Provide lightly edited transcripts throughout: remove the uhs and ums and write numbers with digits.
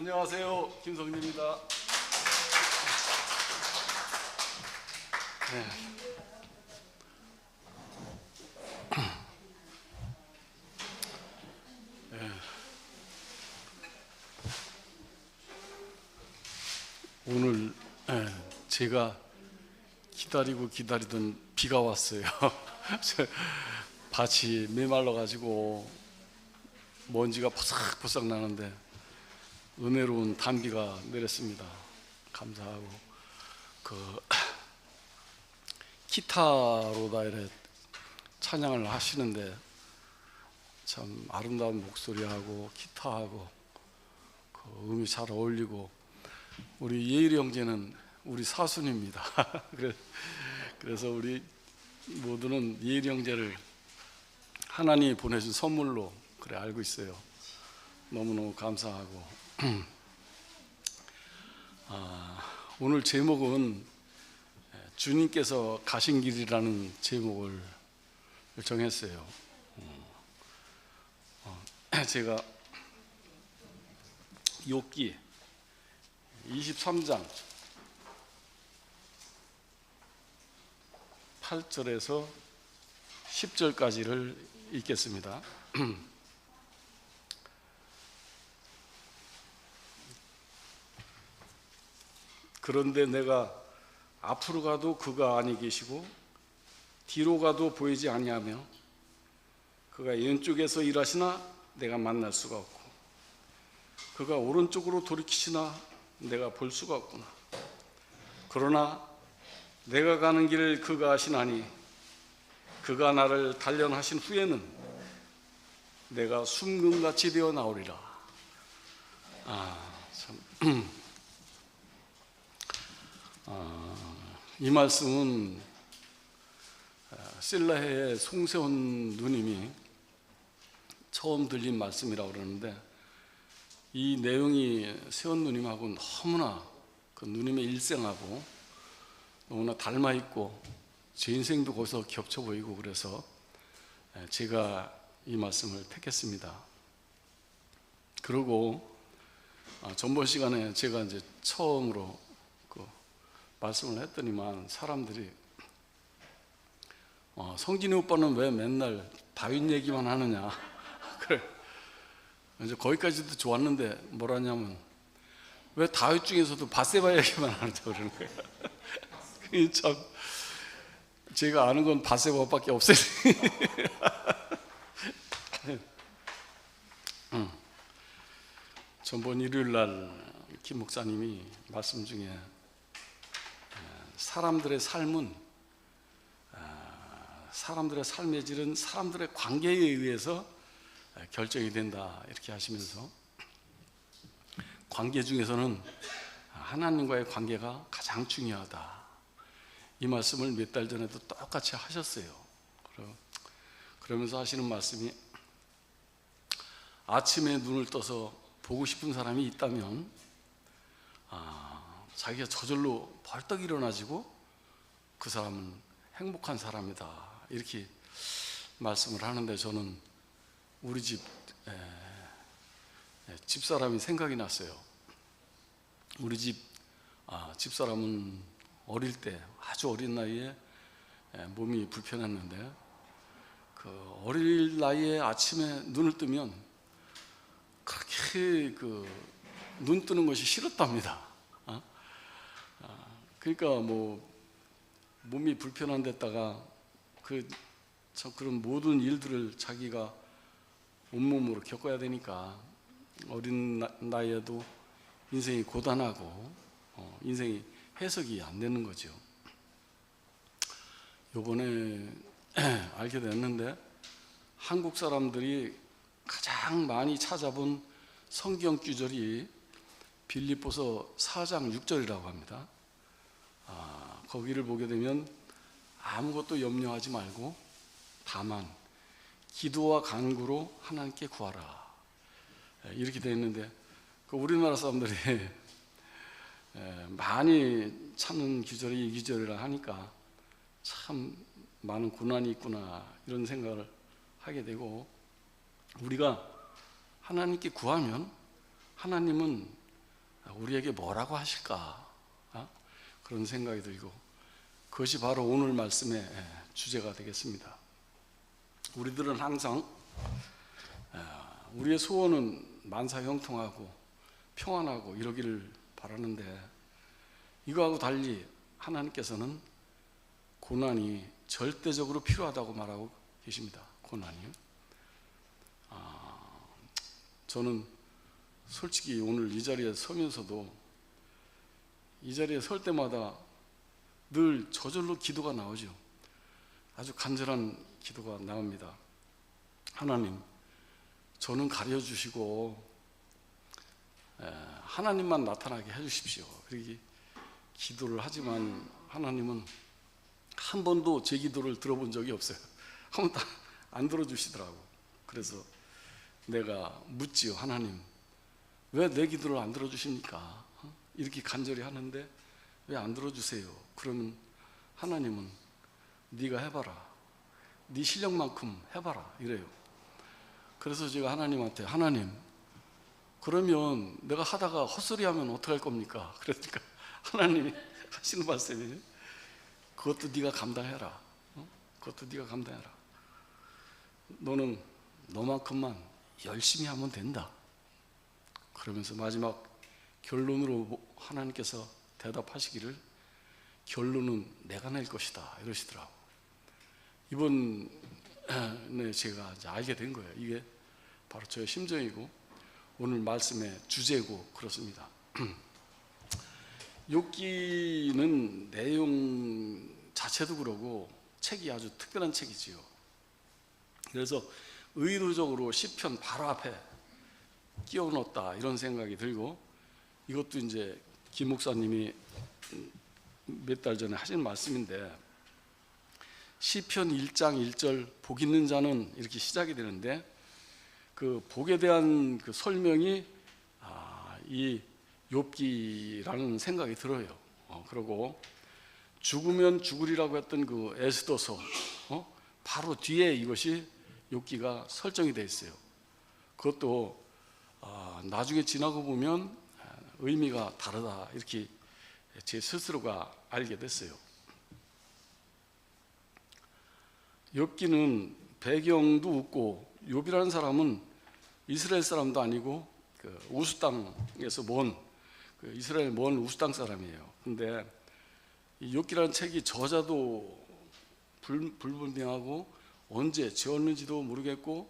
안녕하세요, 김성진입니다. 네. 네. 오늘 제가 기다리던 비가 왔어요. 밭이 메말라 가지고 먼지가 포삭포삭 나는데 은혜로운 단비가 내렸습니다. 감사하고 기타로다 이래 찬양을 하시는데 참 아름다운 목소리하고 기타하고 음이 잘 어울리고, 우리 예일이 형제는 우리 사순입니다. 그래서 우리 모두는 예일이 형제를 하나님이 보내준 선물로 그래 알고 있어요. 너무너무 감사하고 오늘 제목은 주님께서 가신 길이라는 제목을 정했어요. 제가 욥기 23장 8절에서 10절까지를 읽겠습니다. 그런데 내가 앞으로 가도 그가 아니 계시고 뒤로 가도 보이지 아니하며 그가 왼쪽에서 일하시나 내가 만날 수가 없고 그가 오른쪽으로 돌이키시나 내가 볼 수가 없구나. 그러나 내가 가는 길을 그가 아시나니 그가 나를 단련하신 후에는 내가 숨금같이 되어 나오리라. 이 말씀은 실라해의 송세훈 누님이 처음 들린 말씀이라고 그러는데, 이 내용이 세훈 누님하고 너무나 그 누님의 일생하고 너무나 닮아 있고 제 인생도 거기서 겹쳐 보이고, 그래서 제가 이 말씀을 택했습니다. 그리고 전번 시간에 제가 이제 처음으로 말씀을 했더니만 사람들이 성진이 오빠는 왜 맨날 다윗 얘기만 하느냐. 그래, 이제 거기까지도 좋았는데 뭐라냐면 왜 다윗 중에서도 밧세바 얘기만 하느냐 그러는 거예요. 참 제가 아는 건 밧세바밖에 없어요. 전번 일요일 날 김 목사님이 말씀 중에 사람들의 삶은 사람들의 삶의 질은 사람들의 관계에 의해서 결정이 된다 이렇게 하시면서, 관계 중에서는 하나님과의 관계가 가장 중요하다 이 말씀을 몇 달 전에도 똑같이 하셨어요. 그러면서 하시는 말씀이, 아침에 눈을 떠서 보고 싶은 사람이 있다면 자기가 저절로 벌떡 일어나지고 그 사람은 행복한 사람이다 이렇게 말씀을 하는데, 저는 우리 집사람이 생각이 났어요. 우리 집사람은 어릴 때 아주 어린 나이에 몸이 불편했는데, 그 어릴 나이에 아침에 눈을 뜨면 그렇게 눈 뜨는 것이 싫었답니다. 그러니까 몸이 불편한 데다가 그런 모든 일들을 자기가 온몸으로 겪어야 되니까 어린 나이에도 인생이 고단하고 인생이 해석이 안 되는 거죠. 요번에 알게 됐는데, 한국 사람들이 가장 많이 찾아본 성경 구절이 빌립보서 4장 6절이라고 합니다. 거기를 보게 되면 아무것도 염려하지 말고 다만 기도와 간구로 하나님께 구하라 이렇게 되어 있는데, 우리나라 사람들이 많이 찾는 구절이 이 구절이라 하니까 참 많은 고난이 있구나 이런 생각을 하게 되고, 우리가 하나님께 구하면 하나님은 우리에게 뭐라고 하실까? 그런 생각이 들고, 그것이 바로 오늘 말씀의 주제가 되겠습니다. 우리들은 항상 우리의 소원은 만사형통하고 평안하고 이러기를 바라는데, 이거하고 달리 하나님께서는 고난이 절대적으로 필요하다고 말하고 계십니다. 고난이. 저는 솔직히 오늘 이 자리에 서면서도 이 자리에 설 때마다 늘 저절로 기도가 나오죠. 아주 간절한 기도가 나옵니다. 하나님, 저는 가려주시고 하나님만 나타나게 해주십시오. 그렇게 기도를 하지만 하나님은 한 번도 제 기도를 들어본 적이 없어요. 한 번도 안 들어주시더라고. 그래서 내가 묻지요. 하나님, 왜 내 기도를 안 들어주십니까? 이렇게 간절히 하는데 왜 안 들어주세요? 그러면 하나님은 네가 해봐라, 네 실력만큼 해봐라 이래요. 그래서 제가 하나님한테, 하나님, 그러면 내가 하다가 헛소리하면 어떡할 겁니까? 그러니까 하나님이 하시는 말씀이, 그것도 네가 감당해라. 그것도 네가 감당해라. 너는 너만큼만 열심히 하면 된다. 그러면서 마지막 결론으로 하나님께서 대답하시기를, 결론은 내가 낼 것이다 이러시더라고. 이번에 제가 이제 알게 된 거예요. 이게 바로 저의 심정이고 오늘 말씀의 주제고 그렇습니다. 욥기는 내용 자체도 그러고 책이 아주 특별한 책이지요. 그래서 의도적으로 시편 바로 앞에 끼워 넣었다 이런 생각이 들고, 이것도 이제 김 목사님이 몇 달 전에 하신 말씀인데, 시편 1장 1절 복 있는 자는 이렇게 시작이 되는데, 그 복에 대한 그 설명이 이 욥기라는 생각이 들어요. 그리고 죽으면 죽으리라고 했던 그 에스더서 바로 뒤에 이것이 욥기가 설정이 되어 있어요. 그것도 나중에 지나고 보면 의미가 다르다 이렇게 제 스스로가 알게 됐어요. 욥기는 배경도 웃고, 욥이라는 사람은 이스라엘 사람도 아니고 그 우스 땅에서 먼 이스라엘 먼 우스 땅 사람이에요. 근데 이 욥기라는 책이 저자도 불분명하고 언제 지었는지도 모르겠고,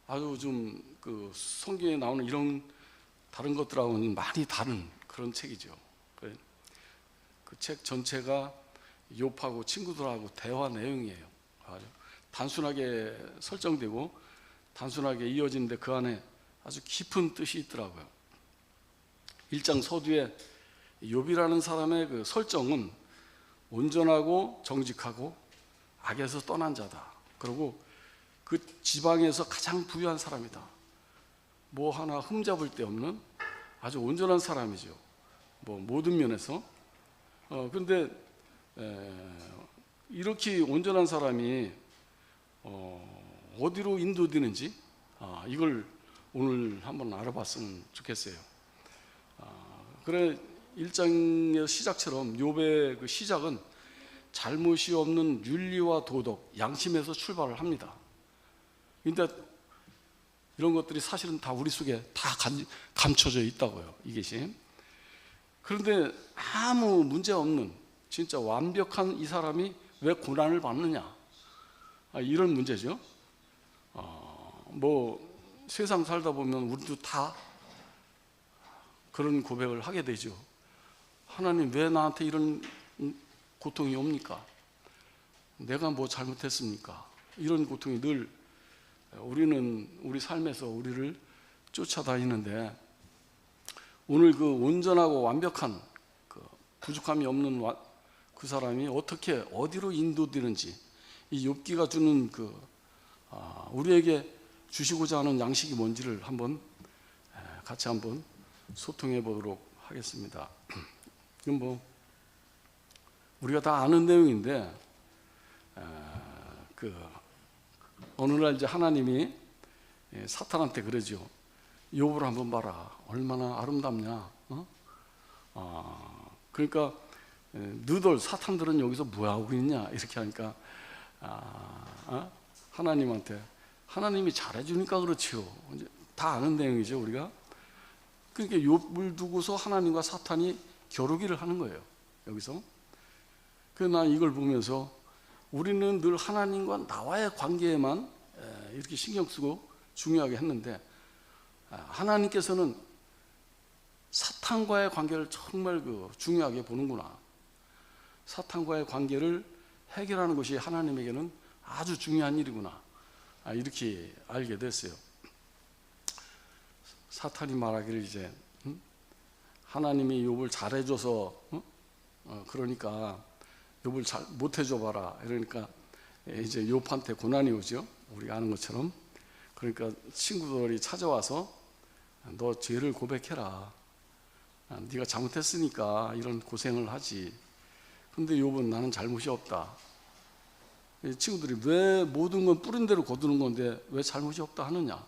아주 좀 그 성경에 나오는 이런 다른 것들하고는 많이 다른 그런 책이죠. 그 책 전체가 욥하고 친구들하고 대화 내용이에요. 아주 단순하게 설정되고 단순하게 이어지는데 그 안에 아주 깊은 뜻이 있더라고요. 1장 서두에 욥이라는 사람의 그 설정은 온전하고 정직하고 악에서 떠난 자다. 그리고 그 지방에서 가장 부유한 사람이다. 뭐 하나 흠잡을 데 없는 아주 온전한 사람이죠. 뭐 모든 면에서. 근데 이렇게 온전한 사람이 어디로 인도되는지 이걸 오늘 한번 알아봤으면 좋겠어요. 그래 1장의 시작처럼 욥의 그 시작은 잘못이 없는 윤리와 도덕, 양심에서 출발을 합니다. 근데 이런 것들이 사실은 다 우리 속에 다 감춰져 있다고요, 이것이. 그런데 아무 문제 없는 진짜 완벽한 이 사람이 왜 고난을 받느냐, 이런 문제죠. 뭐 세상 살다 보면 우리도 다 그런 고백을 하게 되죠. 하나님, 왜 나한테 이런 고통이 옵니까? 내가 뭐 잘못했습니까? 이런 고통이 늘 우리는 우리 삶에서 우리를 쫓아다니는데, 오늘 그 온전하고 완벽한 그 부족함이 없는 그 사람이 어떻게 어디로 인도되는지, 이 욥기가 주는 그 우리에게 주시고자 하는 양식이 뭔지를 한번 같이 한번 소통해 보도록 하겠습니다. 이건 뭐 우리가 다 아는 내용인데, 그 어느 날 이제 하나님이 사탄한테 그러죠. 욥을 한번 봐라. 얼마나 아름답냐. 그러니까 너들 사탄들은 여기서 뭐 하고 있냐 이렇게 하니까 하나님한테 하나님이 잘해주니까 그렇지요. 이제 다 아는 내용이죠 우리가. 그러니까 욥을 두고서 하나님과 사탄이 겨루기를 하는 거예요 여기서. 그래서 난 이걸 보면서 우리는 늘 하나님과 나와의 관계에만 이렇게 신경 쓰고 중요하게 했는데 하나님께서는 사탄과의 관계를 정말 중요하게 보는구나. 사탄과의 관계를 해결하는 것이 하나님에게는 아주 중요한 일이구나. 이렇게 알게 됐어요. 사탄이 말하기를 이제 하나님이 욥을 잘해줘서 그러니까 욥을 잘 못해줘 봐라. 이러니까 이제 욥한테 고난이 오죠. 우리가 아는 것처럼. 그러니까 친구들이 찾아와서 너 죄를 고백해라. 네가 잘못했으니까 이런 고생을 하지. 근데 욥은 나는 잘못이 없다. 친구들이 왜 모든 건 뿌린 대로 거두는 건데 왜 잘못이 없다 하느냐.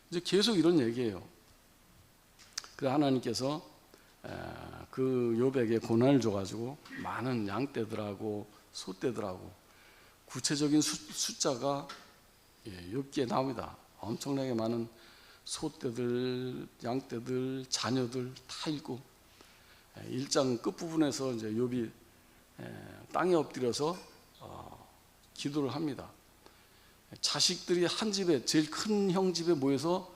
이제 계속 이런 얘기예요. 그래서 하나님께서 그 욥에게 고난을 줘가지고 많은 양떼들하고 소떼들하고 구체적인 숫자가 욥기에 나옵니다. 엄청나게 많은 소떼들, 양떼들, 자녀들 다 있고 1장 끝부분에서 이제 욥이 땅에 엎드려서 기도를 합니다. 자식들이 한 집에 제일 큰 형 집에 모여서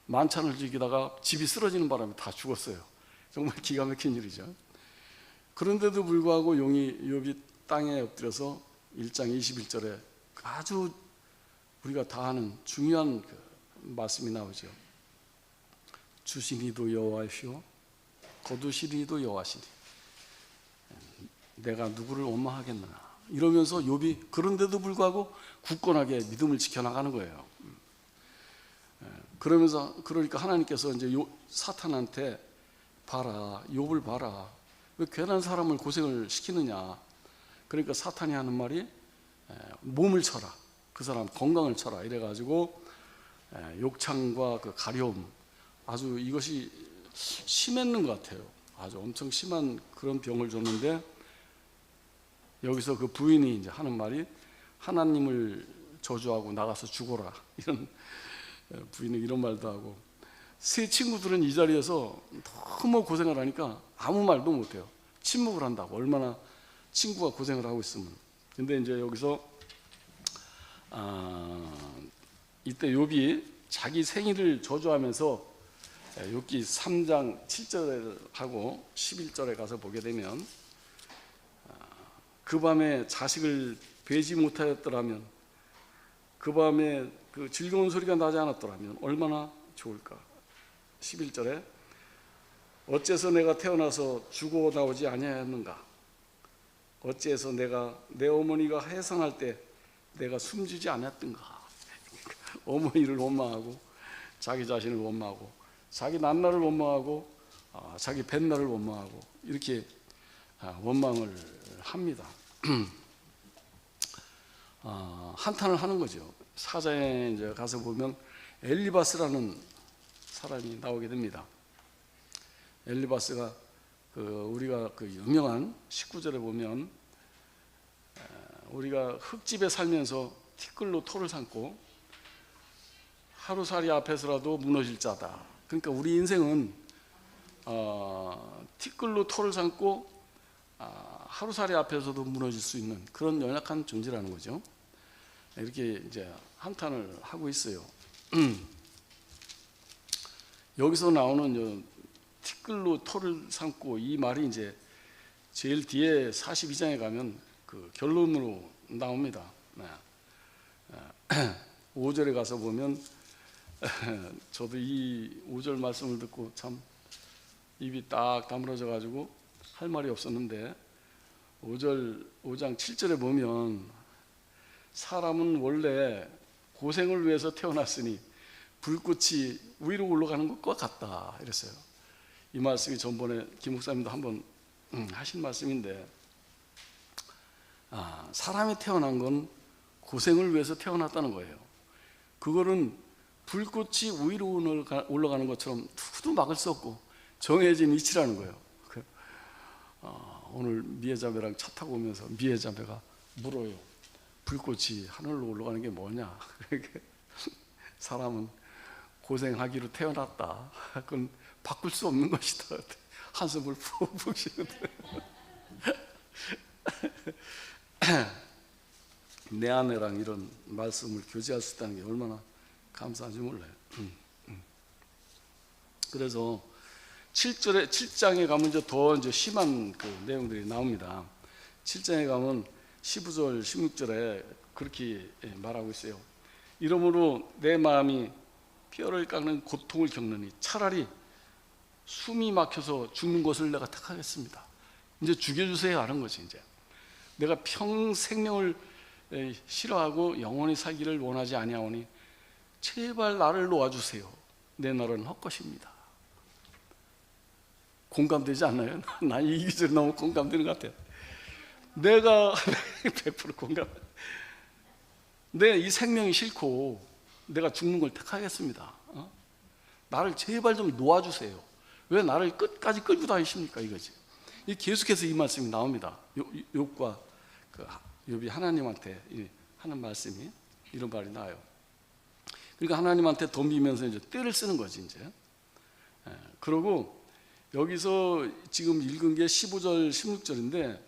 만찬을 즐기다가 집이 쓰러지는 바람에 다 죽었어요. 정말 기가 막힌 일이죠. 그런데도 불구하고 욥이 땅에 엎드려서 1장 21절에 아주 우리가 다 아는 중요한 말씀이 나오죠. 주시니도 여호와시오 거두시니도 여호와시니 내가 누구를 원망하겠느냐 이러면서 욥이 그런데도 불구하고 굳건하게 믿음을 지켜나가는 거예요. 그러니까 하나님께서 이제 사탄한테 봐라, 욥을 봐라. 왜 괜한 사람을 고생을 시키느냐. 그러니까 사탄이 하는 말이 몸을 쳐라. 그 사람 건강을 쳐라. 이래가지고 욕창과 그 가려움 아주 이것이 심했는 것 같아요. 아주 엄청 심한 그런 병을 줬는데 여기서 그 부인이 이제 하는 말이 하나님을 저주하고 나가서 죽어라. 이런 부인은 이런 말도 하고 세 친구들은 이 자리에서 너무 고생을 하니까 아무 말도 못해요. 침묵을 한다고. 얼마나 친구가 고생을 하고 있으면. 근데 이제 여기서 이때 욥이 자기 생일을 저주하면서 욥기 3장 7절하고 11절에 가서 보게 되면 그 밤에 자식을 베지 못하였더라면 그 밤에 그 즐거운 소리가 나지 않았더라면 얼마나 좋을까. 11절에 어째서 내가 태어나서 죽어 나오지 아니하였는가. 어째서 내가 내 어머니가 해산할 때 내가 숨지지 않았던가. 어머니를 원망하고 자기 자신을 원망하고 자기 난날을 원망하고 자기 뱃날을 원망하고 이렇게 원망을 합니다. 한탄을 하는 거죠. 사자에 이제 가서 보면 엘리바스라는 사람이 나오게 됩니다. 엘리바스가 우리가 그 유명한 19절에 보면 우리가 흙집에 살면서 티끌로 토를 삼고 하루살이 앞에서라도 무너질 자다. 그러니까 우리 인생은 티끌로 토를 삼고 하루살이 앞에서도 무너질 수 있는 그런 연약한 존재라는 거죠. 이렇게 이제 한탄을 하고 있어요. 여기서 나오는 티끌로 토를 삼고 이 말이 이제 제일 뒤에 42장에 가면 그 결론으로 나옵니다. 5절에 가서 보면 저도 이 5절 말씀을 듣고 참 입이 딱 다물어져 가지고 할 말이 없었는데 5장 7절에 보면 사람은 원래 고생을 위해서 태어났으니 불꽃이 위로 올라가는 것과 같다 이랬어요. 이 말씀이 전번에 김 목사님도 한번 하신 말씀인데 사람이 태어난 건 고생을 위해서 태어났다는 거예요. 그거는 불꽃이 위로 올라가는 것처럼 누구도 막을 수 없고 정해진 이치라는 거예요. 오늘 미애자매랑 차 타고 오면서 미애자매가 물어요. 불꽃이 하늘로 올라가는 게 뭐냐? 사람은 고생하기로 태어났다. 그건 바꿀 수 없는 것이다. 한숨을 푹푹 쉬는데 내 아내랑 이런 말씀을 교제할 수 있다는 게 얼마나 감사한지 몰라요. 그래서 7장에 가면 이제 더 이제 심한 그 내용들이 나옵니다. 7장에 가면 15절, 16절에 그렇게 말하고 있어요. 이러므로 내 마음이 뼈를 깎는 고통을 겪느니 차라리 숨이 막혀서 죽는 것을 내가 택하겠습니다. 이제 죽여주세요 하는 거지. 이제 내가 생명을 싫어하고 영원히 살기를 원하지 아니하오니 제발 나를 놓아주세요. 내 날은 헛것입니다. 공감되지 않나요? 난 이 기절이 너무 공감되는 것 같아요. 내가 100% 공감. 내 이 생명이 싫고 내가 죽는 걸 택하겠습니다. 나를 제발 좀 놓아주세요. 왜 나를 끝까지 끌고 다니십니까? 이거지. 계속해서 이 말씀이 나옵니다. 욥과 욥이 하나님한테 하는 말씀이 이런 말이 나와요. 그러니까 하나님한테 덤비면서 이제 떼를 쓰는 거지 이제. 그러고 여기서 지금 읽은 게 15절, 16절인데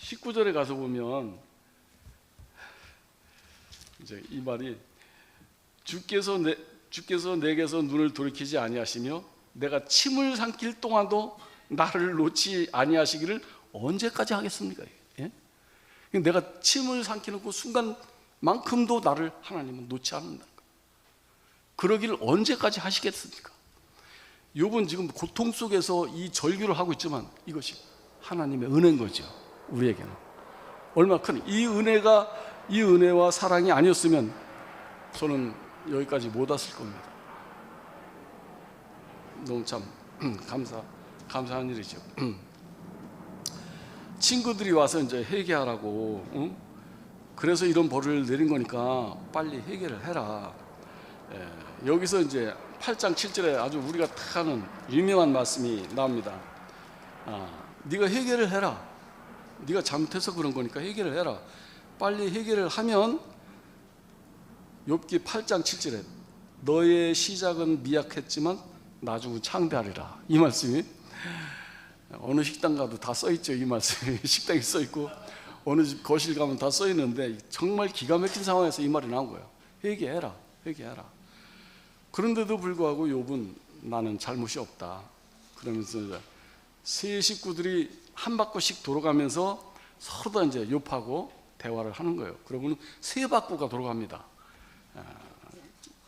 19절에 가서 보면 이제 이 말이 주께서 내게서 눈을 돌이키지 아니하시며 내가 침을 삼킬 동안도 나를 놓지 아니하시기를 언제까지 하겠습니까? 예? 내가 침을 삼키는 그 순간만큼도 나를 하나님은 놓지 않는다. 그러기를 언제까지 하시겠습니까? 욥은 지금 고통 속에서 이 절규를 하고 있지만 이것이 하나님의 은혜인 거죠. 우리에게는 얼마나 큰 이 은혜와 사랑이 아니었으면 저는 여기까지 못 왔을 겁니다. 너무 참 감사한 일이죠. 친구들이 와서 이제 회개하라고, 그래서 이런 벌을 내린 거니까 빨리 회개를 해라. 여기서 이제 8장 7절에 아주 우리가 다 아는 유명한 말씀이 나옵니다. 네가 회개를 해라. 네가 잘못해서 그런 거니까 회개를 해라. 빨리 회개를 하면 욥기 8장 7절에 너의 시작은 미약했지만 나중은 창대하리라. 이 말씀이 어느 식당 가도 다 써있죠. 이 말씀이 식당에 써있고 어느 집 거실 가면 다 써있는데 정말 기가 막힌 상황에서 이 말이 나온 거예요. 회개해라. 그런데도 불구하고 욥은 나는 잘못이 없다 그러면서 세 식구들이 한 바퀴씩 돌아가면서 서로 다 이제 욥하고 대화를 하는 거예요. 그러고는 세 바퀴가 돌아갑니다.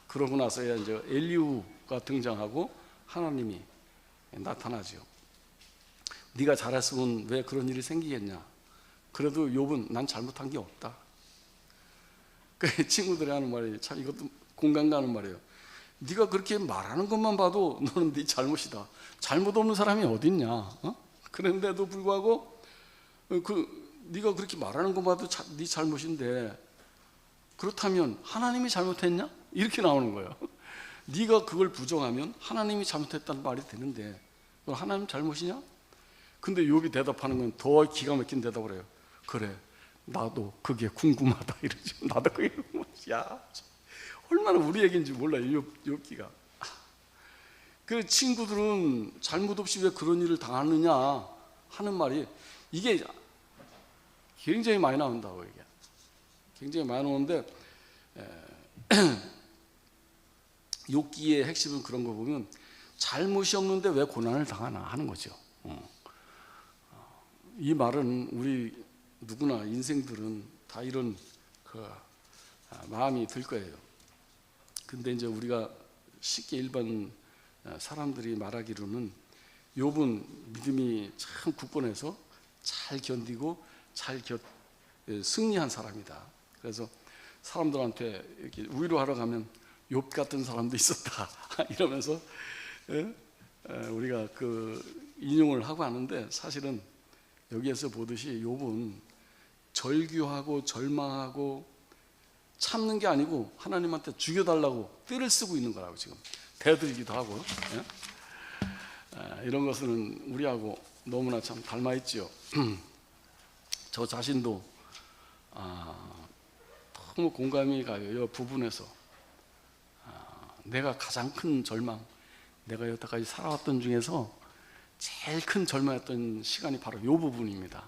그러고 나서야 이제 엘리후가 등장하고 하나님이 나타나죠. 네가 잘했으면 왜 그런 일이 생기겠냐? 그래도 욥은 난 잘못한 게 없다. 그 친구들이 하는 말이 참 이것도 공감 가는 말이에요. 네가 그렇게 말하는 것만 봐도 너는 네 잘못이다. 잘못 없는 사람이 어딨냐? 그런데도 불구하고 네가 그렇게 말하는 것만 봐도 네 잘못인데 그렇다면 하나님이 잘못했냐? 이렇게 나오는 거예요. 네가 그걸 부정하면 하나님이 잘못했다는 말이 되는데 그건 하나님 잘못이냐? 근데 욥이 대답하는 건 더 기가 막힌 대답을 해요. 그래, 나도 그게 궁금하다 이러죠. 나도 그게 궁금하지. 야, 얼마나 우리 얘기인지 몰라요. 욥기가. 그 친구들은 잘못 없이 왜 그런 일을 당하느냐 하는 말이 이게 굉장히 많이 나온다고. 이게 굉장히 많이 나오는데 욥기의 핵심은 그런 거 보면 잘못이 없는데 왜 고난을 당하나 하는 거죠. 이 말은 우리 누구나 인생들은 다 이런 마음이 들 거예요. 근데 이제 우리가 쉽게 일반 사람들이 말하기로는 욥은 믿음이 참 굳건해서 잘 견디고 승리한 사람이다. 그래서 사람들한테 이렇게 위로하러 가면 욥 같은 사람도 있었다 이러면서 우리가 인용을 하고 하는데 사실은 여기에서 보듯이 욥은 절규하고 절망하고 참는 게 아니고 하나님한테 죽여달라고 떼를 쓰고 있는 거라고 지금 대들기도 하고 이런 것은 우리하고 너무나 참 닮아 있지요. 저 자신도 너무 공감이 가요. 이 부분에서 내가 가장 큰 절망, 내가 여태까지 살아왔던 중에서 제일 큰 절망했던 시간이 바로 이 부분입니다.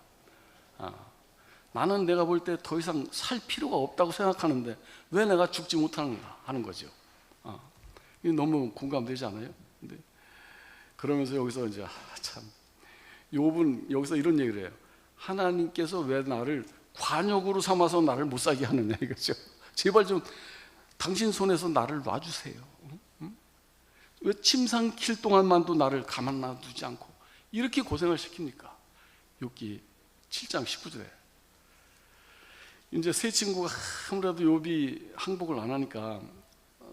나는 내가 볼 때 더 이상 살 필요가 없다고 생각하는데 왜 내가 죽지 못하는가 하는 거죠. 이게 너무 공감되지 않아요? 근데 그러면서 여기서 이제 참 욥은 여기서 이런 얘기를 해요. 하나님께서 왜 나를 관역으로 삼아서 나를 못 살게 하느냐 이거죠. 제발 좀 당신 손에서 나를 놔주세요. 왜 침상킬 동안만도 나를 가만 놔두지 않고 이렇게 고생을 시킵니까? 욥기 7장 19절에 이제 세 친구가 아무래도 욥이 항복을 안 하니까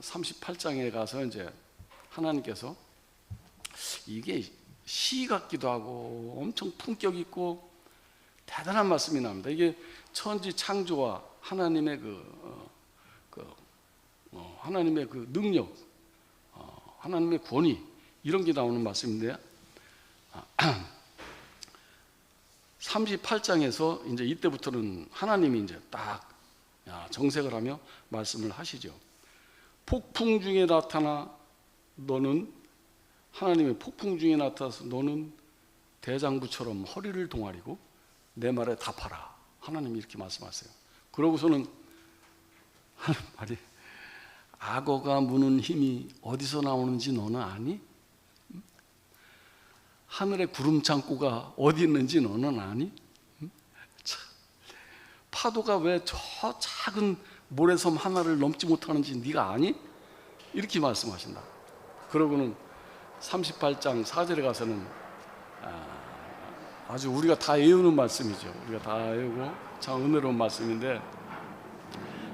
38장에 가서 이제 하나님께서 이게 시 같기도 하고 엄청 품격 있고 대단한 말씀이 나옵니다. 이게 천지 창조와 하나님의 하나님의 그 능력, 하나님의 권위 이런 게 나오는 말씀인데 38장에서 이제 이때부터는 하나님이 이제 딱 정색을 하며 말씀을 하시죠. 폭풍 중에 나타나 너는 하나님의 폭풍 중에 나타나서 너는 대장부처럼 허리를 동아리고 내 말에 답하라. 하나님이 이렇게 말씀하세요. 그러고서는 하는 말이 악어가 무는 힘이 어디서 나오는지 너는 아니? 하늘의 구름창고가 어디 있는지 너는 아니? 파도가 왜 저 작은 모래섬 하나를 넘지 못하는지 네가 아니? 이렇게 말씀하신다. 그러고는 38장 4절에 가서는 아주 우리가 다 외우는 말씀이죠. 우리가 다 외우고 참 은혜로운 말씀인데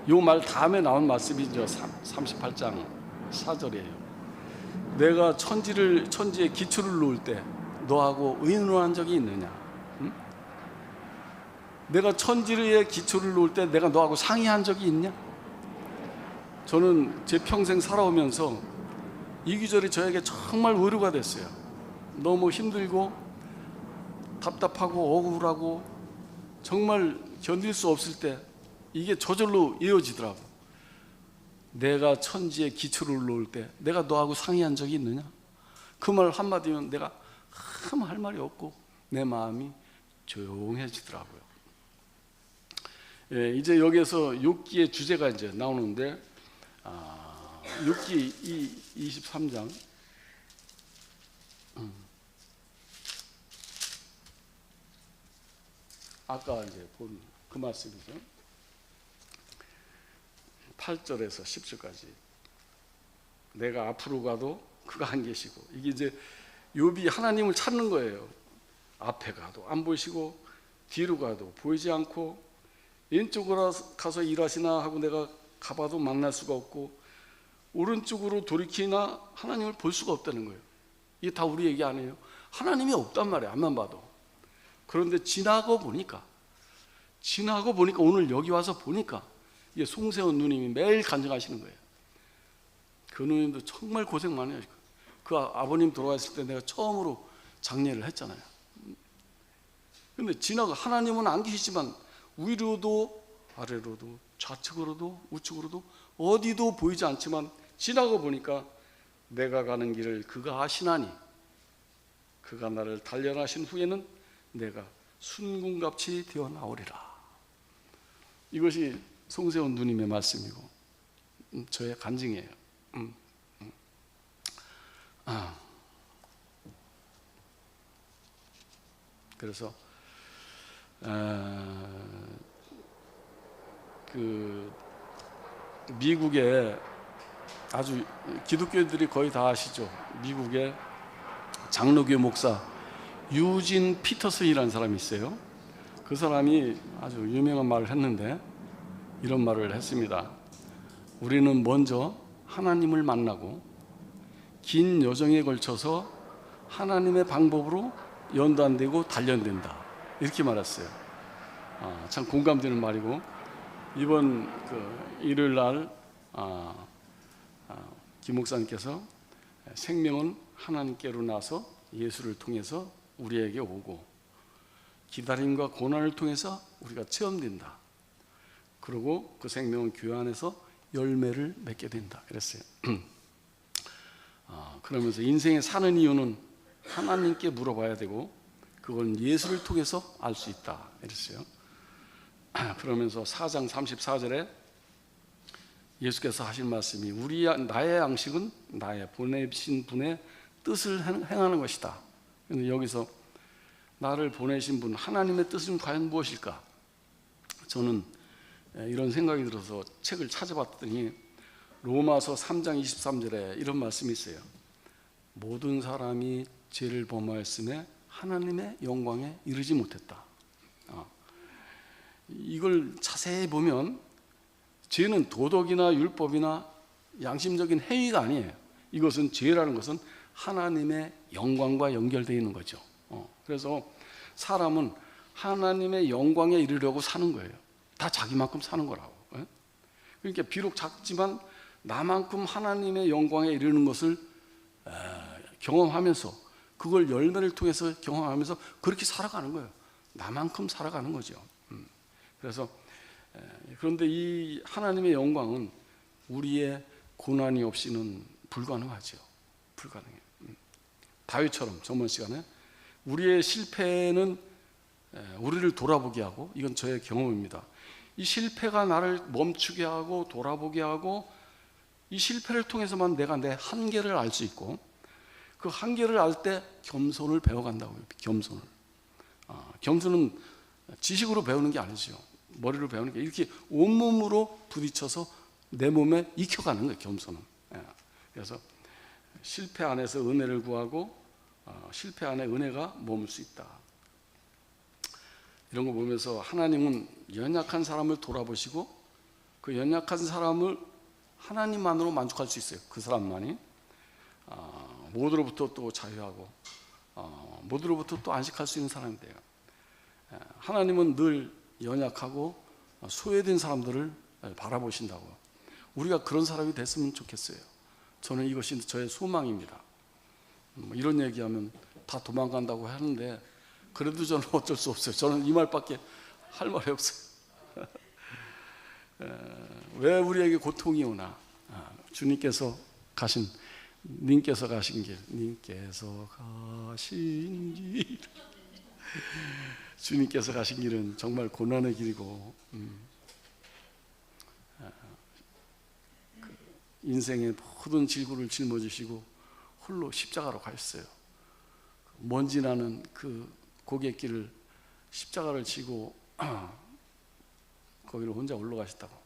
이 말 다음에 나온 말씀이죠. 38장 4절이에요. 내가 천지에 기초를 놓을 때 너하고 의논한 적이 있느냐? 응? 내가 천지에 기초를 놓을 때 내가 너하고 상의한 적이 있냐? 저는 제 평생 살아오면서 이 구절이 저에게 정말 위로가 됐어요. 너무 힘들고 답답하고 억울하고 정말 견딜 수 없을 때 이게 저절로 이어지더라고. 내가 천지에 기초를 놓을 때 내가 너하고 상의한 적이 있느냐? 그 말 한마디면 내가 아무 할 말이 없고 내 마음이 조용해지더라고요. 예, 이제 여기에서 욥기의 주제가 이제 나오는데 욥기 23장 아까 이제 본 그 말씀이죠. 8절에서 10절까지 내가 앞으로 가도 그가 안 계시고 이게 이제 욥이 하나님을 찾는 거예요. 앞에 가도 안 보이시고 뒤로 가도 보이지 않고 왼쪽으로 가서 일하시나 하고 내가 가봐도 만날 수가 없고 오른쪽으로 돌이키나 하나님을 볼 수가 없다는 거예요. 이게 다 우리 얘기 아니에요. 하나님이 없단 말이에요. 앞만 봐도. 그런데 지나고 보니까 오늘 여기 와서 보니까 이게 송세훈 누님이 매일 간증하시는 거예요. 그 누님도 정말 고생 많이 하시고 그 아버님 돌아가셨을 때 내가 처음으로 장례를 했잖아요. 근데 하나님은 안 계시지만 위로도 아래로도 좌측으로도 우측으로도 어디도 보이지 않지만 지나고 보니까 내가 가는 길을 그가 아시나니 그가 나를 단련하신 후에는 내가 순금같이 되어 나오리라. 이것이 송세훈 누님의 말씀이고 저의 간증이에요. 그래서 그 미국에 아주 기독교인들이 거의 다 아시죠. 미국의 장로교 목사 유진 피터슨이라는 사람이 있어요. 그 사람이 아주 유명한 말을 했는데 이런 말을 했습니다. 우리는 먼저 하나님을 만나고 긴 여정에 걸쳐서 하나님의 방법으로 연단되고 단련된다. 이렇게 말했어요. 참 공감되는 말이고 이번 일요일 날 김 목사님께서 생명은 하나님께로 나서 예수를 통해서 우리에게 오고 기다림과 고난을 통해서 우리가 체험된다. 그리고 그 생명은 교회 안에서 열매를 맺게 된다 그랬어요. 그러면서 인생에 사는 이유는 하나님께 물어봐야 되고 그건 예수를 통해서 알 수 있다 이랬어요. 그러면서 4장 34절에 예수께서 하신 말씀이 나의 양식은 나의 보내신 분의 뜻을 행하는 것이다. 근데 여기서 나를 보내신 분 하나님의 뜻은 과연 무엇일까? 저는 이런 생각이 들어서 책을 찾아봤더니 로마서 3장 23절에 이런 말씀이 있어요. 모든 사람이 죄를 범하였음에 하나님의 영광에 이르지 못했다. 이걸 자세히 보면 죄는 도덕이나 율법이나 양심적인 행위가 아니에요. 이것은 죄라는 것은 하나님의 영광과 연결되어 있는 거죠. 그래서 사람은 하나님의 영광에 이르려고 사는 거예요. 다 자기만큼 사는 거라고. 그러니까 비록 작지만 나만큼 하나님의 영광에 이르는 것을 경험하면서 그걸 열매를 통해서 경험하면서 그렇게 살아가는 거예요. 나만큼 살아가는 거죠. 그래서 그런데 이 하나님의 영광은 우리의 고난이 없이는 불가능하죠. 불가능해요. 다윗처럼 저번 시간에 우리의 실패는 우리를 돌아보게 하고, 이건 저의 경험입니다. 이 실패가 나를 멈추게 하고 돌아보게 하고, 이 실패를 통해서만 내가 내 한계를 알 수 있고, 그 한계를 알 때 겸손을 배워간다고요. 겸손을. 겸손은 지식으로 배우는 게 아니죠. 머리로 배우는 게 이렇게 온몸으로 부딪혀서 내 몸에 익혀가는 거예요. 겸손은. 그래서 실패 안에서 은혜를 구하고 실패 안에 은혜가 머물 수 있다. 이런 거 보면서 하나님은 연약한 사람을 돌아보시고 그 연약한 사람을 하나님만으로 만족할 수 있어요. 그 사람만이 모두로부터 또 자유하고 모두로부터 또 안식할 수 있는 사람이 돼요. 하나님은 늘 연약하고 소외된 사람들을 바라보신다고. 우리가 그런 사람이 됐으면 좋겠어요. 저는 이것이 저의 소망입니다. 이런 얘기하면 다 도망간다고 하는데 그래도 저는 어쩔 수 없어요. 저는 이 말밖에 할 말이 없어요. 왜 우리에게 고통이 오나? 주님께서 가신 님께서 가신 길, 님께서 가신 길. 주님께서 가신 길은 정말 고난의 길이고 인생의 모든 질고를 짊어지시고 홀로 십자가로 가셨어요. 먼지 나는 그 고갯길을 십자가를 지고 거기를 혼자 올라가셨다고.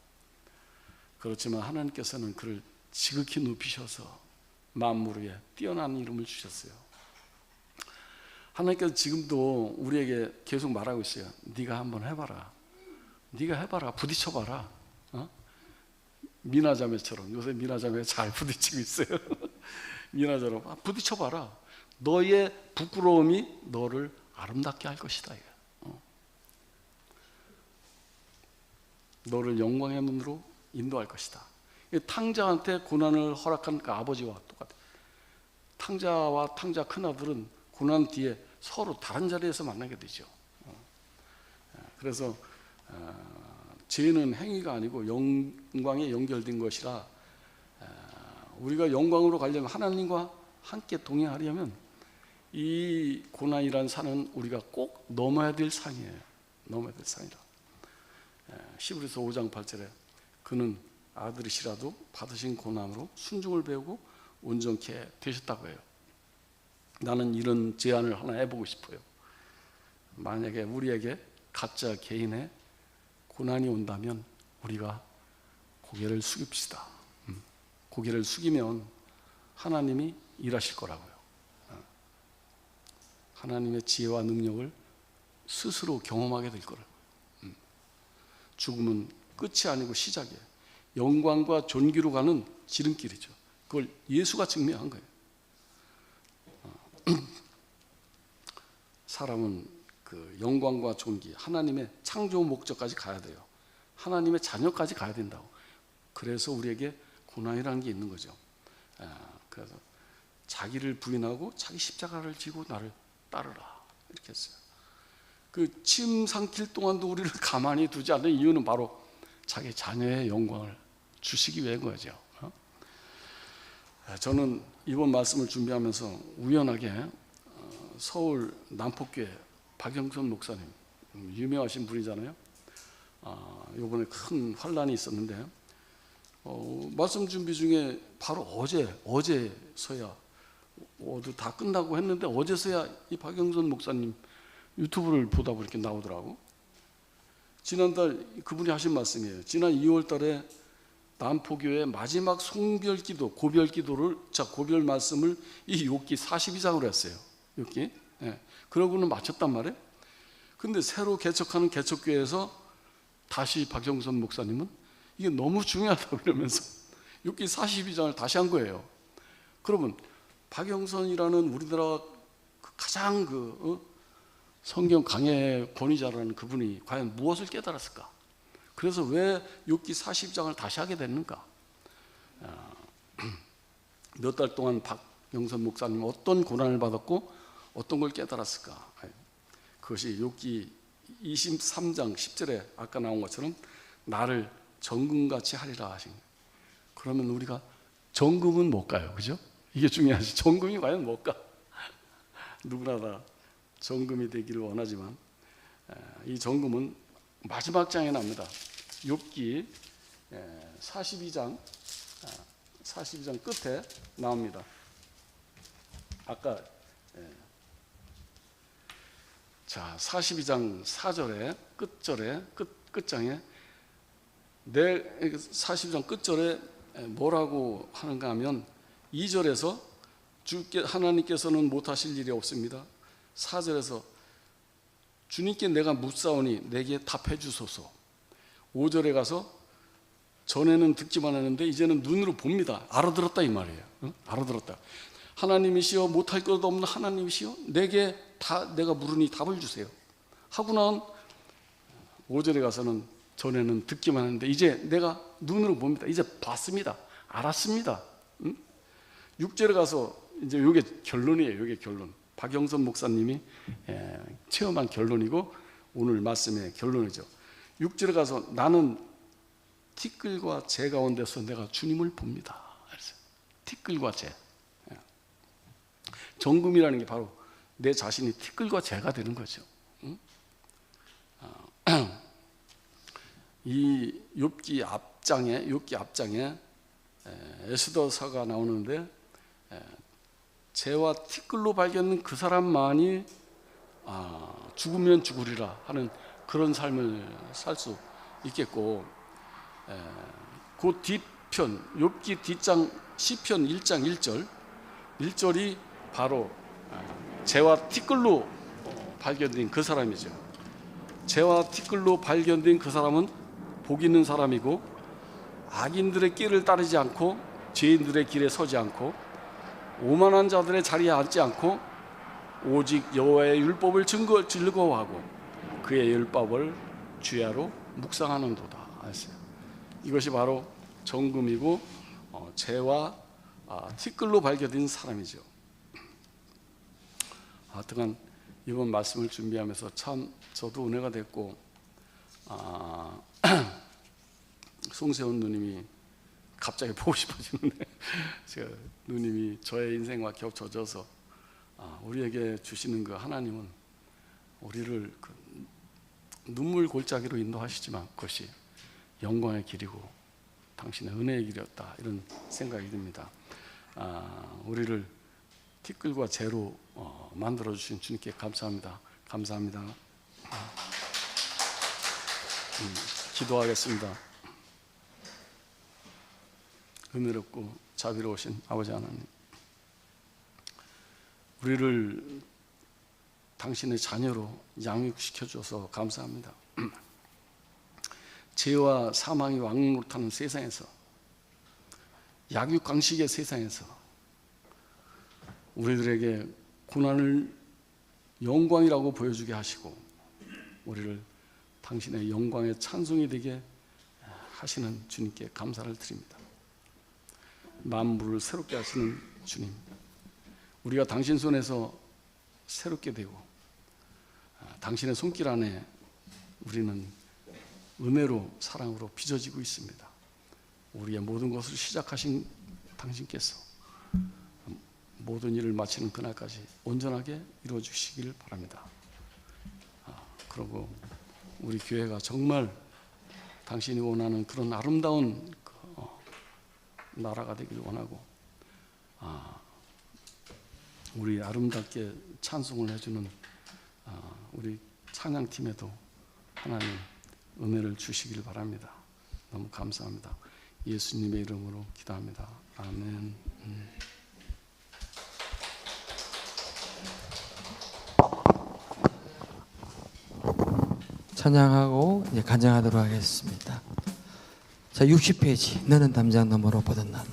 그렇지만 하나님께서는 그를 지극히 높이셔서 만물 위에 뛰어난 이름을 주셨어요. 하나님께서 지금도 우리에게 계속 말하고 있어요. 네가 한번 해봐라. 네가 해봐라. 부딪혀봐라. 미나자매처럼. 요새 미나자매 잘 부딪히고 있어요. 미나처럼 부딪혀봐라. 너의 부끄러움이 너를 아름답게 할 것이다. 너를 영광의 문으로 인도할 것이다. 탕자한테 고난을 허락한 그 아버지와 똑같아요. 탕자와 탕자 큰아들은 고난 뒤에 서로 다른 자리에서 만나게 되죠. 그래서 죄는 행위가 아니고 영광에 연결된 것이라 우리가 영광으로 가려면 하나님과 함께 동행하려면 이 고난이라는 산은 우리가 꼭 넘어야 될 산이에요. 넘어야 될 산이라. 히브리서 5장 8절에 그는 아들이시라도 받으신 고난으로 순종을 배우고 온전케 되셨다고 해요. 나는 이런 제안을 하나 해보고 싶어요. 만약에 우리에게 각자 개인의 고난이 온다면 우리가 고개를 숙입시다. 고개를 숙이면 하나님이 일하실 거라고요. 하나님의 지혜와 능력을 스스로 경험하게 될 거라고요. 죽음은 끝이 아니고 시작이에요. 영광과 존귀로 가는 지름길이죠. 그걸 예수가 증명한 거예요. 사람은 그 영광과 존귀, 하나님의 창조 목적까지 가야 돼요. 하나님의 자녀까지 가야 된다고. 그래서 우리에게 고난이라는 게 있는 거죠. 그래서 자기를 부인하고 자기 십자가를 지고 나를 따르라. 그렇게 했어요. 그 침 삼킬 동안도 우리를 가만히 두지 않는 이유는 바로 자기 자녀의 영광을 주시기 위한 거죠. 저는 이번 말씀을 준비하면서 우연하게 서울 남포교회 박영선 목사님, 유명하신 분이잖아요. 이번에 큰 환란이 있었는데 말씀 준비 중에 바로 어제서야 모두 다 끝나고 했는데 어제서야 이 박영선 목사님 유튜브를 보다 보니까 이렇게 나오더라고. 지난달 그분이 하신 말씀이에요. 지난 2월 달에 남포교회 마지막 송별 기도, 고별 기도를, 고별 말씀을 이 욥기 42장으로 했어요. 욥기. 예. 그러고는 마쳤단 말이에요. 근데 새로 개척하는 개척교회에서 다시 박영선 목사님은 이게 너무 중요하다고 그러면서 욥기 42장을 다시 한 거예요. 그러면 박영선이라는 우리나라 가장 성경 강해 권위자라는 그분이 과연 무엇을 깨달았을까? 그래서 왜 욥기 42장을 다시 하게 됐는가? 몇 달 동안 박영선 목사님 어떤 고난을 받았고 어떤 걸 깨달았을까? 그것이 욥기 23장 10절에 아까 나온 것처럼 나를 정금같이 하리라 하신 거예요. 그러면 우리가 정금은 못 가요, 그죠? 이게 중요하지. 정금이 과연 못 가? 누구나 다 정금이 되기를 원하지만 이 정금은 마지막 장에 나옵니다. 욥기 42장 끝에 나옵니다. 아까 42장 4절에 끝장에 42장 끝절에 뭐라고 하는가 하면 2절에서 하나님께서는 못하실 일이 없습니다. 4절에서 주님께 내가 묻사오니 내게 답해 주소서. 5절에 가서 전에는 듣기만 했는데 이제는 눈으로 봅니다. 알아들었다 이 말이에요. 알아들었다. 하나님이시여 못할 것 없는 하나님이시여 내게 내가 물으니 답을 주세요 하고 난 5절에 가서는 전에는 듣기만 했는데 이제 내가 눈으로 봅니다. 이제 봤습니다. 알았습니다. 6절에 가서 이제 이게 결론이에요. 이게 결론. 박영선 목사님이 체험한 결론이고 오늘 말씀의 결론이죠. 6절에 가서 나는 티끌과 재 가운데서 내가 주님을 봅니다. 티끌과 재. 정금이라는 게 바로 내 자신이 티끌과 재가 되는 거죠. 이 욥기 앞장에 에스더서가 나오는데 재와 티끌로 발견된 그 사람만이 죽으면 죽으리라 하는 그런 삶을 살 수 있겠고, 그 뒤편 욥기 뒷장 시편 1장 1절이 바로 재와 티끌로 발견된 그 사람이죠. 재와 티끌로 발견된 그 사람은 복 있는 사람이고 악인들의 길을 따르지 않고 죄인들의 길에 서지 않고 오만한 자들의 자리에 앉지 않고 오직 여호와의 율법을 즐거워하고 그의 율법을 주야로 묵상하는도다. 이것이 바로 정금이고 재와 티끌로 발견된 사람이죠. 하여튼 이번 말씀을 준비하면서 참 저도 은혜가 됐고 송세훈 누님이 갑자기 보고 싶어지는데 제가 누님이 저의 인생과 겹쳐져서 우리에게 주시는 그 하나님은 우리를 눈물 골짜기로 인도하시지만 그것이 영광의 길이고 당신의 은혜의 길이었다 이런 생각이 듭니다. 우리를 티끌과 재로 만들어주신 주님께 감사합니다. 감사합니다. 기도하겠습니다. 은혜롭고 자비로우신 아버지 하나님, 우리를 당신의 자녀로 양육시켜줘서 감사합니다. 죄와 사망이 왕노릇하는 세상에서, 약육강식의 세상에서 우리들에게 고난을 영광이라고 보여주게 하시고 우리를 당신의 영광의 찬송이 되게 하시는 주님께 감사를 드립니다. 만물을 새롭게 하시는 주님, 우리가 당신 손에서 새롭게 되고 당신의 손길 안에 우리는 은혜로 사랑으로 빚어지고 있습니다. 우리의 모든 것을 시작하신 당신께서 모든 일을 마치는 그날까지 온전하게 이루어 주시길 바랍니다. 그리고 우리 교회가 정말 당신이 원하는 그런 아름다운 나라가 되길 원하고, 우리 아름답게 찬송을 해주는 우리 찬양팀에도 하나님 은혜를 주시길 바랍니다. 너무 감사합니다. 예수님의 이름으로 기도합니다. 아멘. 찬양하고 이제 간증하도록 하겠습니다. 자, 60페이지 너는 담장 너머로 보던 날.